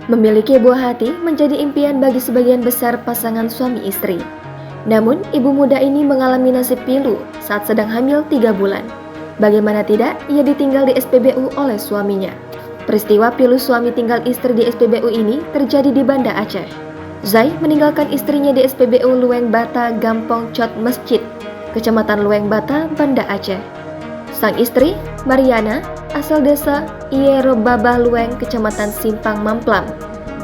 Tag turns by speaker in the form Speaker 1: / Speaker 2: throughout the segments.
Speaker 1: Memiliki buah hati menjadi impian bagi sebagian besar pasangan suami istri. Namun, ibu muda ini mengalami nasib pilu saat sedang hamil 3 bulan. Bagaimana tidak, ia ditinggal di SPBU oleh suaminya. Peristiwa pilu suami tinggal istri di SPBU ini terjadi di Banda Aceh. Zai meninggalkan istrinya di SPBU Lueng Bata, Gampong Cot Masjid, Kecamatan Lueng Bata, Banda Aceh. Sang istri, Mariana, asal desa Ierobabah Lueng, Kecamatan Simpang Mamplam,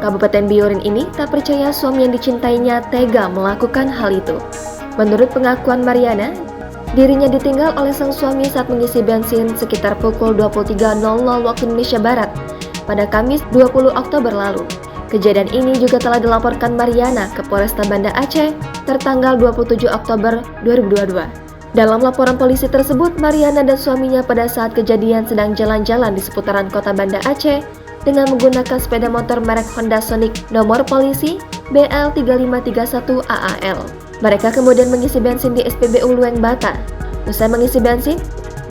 Speaker 1: Kabupaten Biorin ini tak percaya suami yang dicintainya tega melakukan hal itu. Menurut pengakuan Mariana, dirinya ditinggal oleh sang suami saat mengisi bensin sekitar pukul 23.00 waktu Indonesia Barat pada Kamis 20 Oktober lalu. Kejadian ini juga telah dilaporkan Mariana ke Polresta Banda Aceh tertanggal 27 Oktober 2022. Dalam laporan polisi tersebut, Mariana dan suaminya pada saat kejadian sedang jalan-jalan di seputaran kota Banda Aceh dengan menggunakan sepeda motor merek Honda Sonic nomor polisi BL3531 AAL. Mereka kemudian mengisi bensin di SPBU Lueng Bata. Usai mengisi bensin,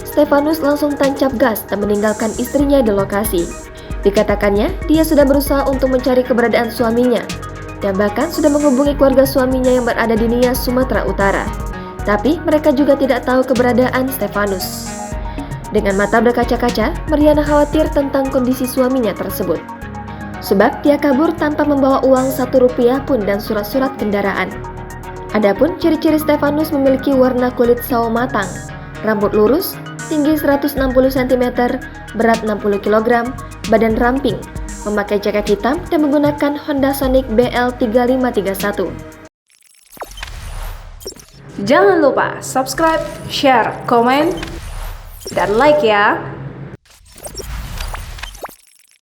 Speaker 1: Stefanus langsung tancap gas dan meninggalkan istrinya di lokasi. Dikatakannya, dia sudah berusaha untuk mencari keberadaan suaminya dan bahkan sudah menghubungi keluarga suaminya yang berada di Nias, Sumatera Utara. Tapi mereka juga tidak tahu keberadaan Stefanus. Dengan mata berkaca-kaca, Mariana khawatir tentang kondisi suaminya tersebut. Sebab dia kabur tanpa membawa uang Rp1 pun dan surat-surat kendaraan. Adapun ciri-ciri Stefanus memiliki warna kulit sawo matang, rambut lurus, tinggi 160 cm, berat 60 kg, badan ramping, memakai jaket hitam dan menggunakan Honda Sonic BL3531.
Speaker 2: Jangan lupa subscribe, share, komen, dan like ya!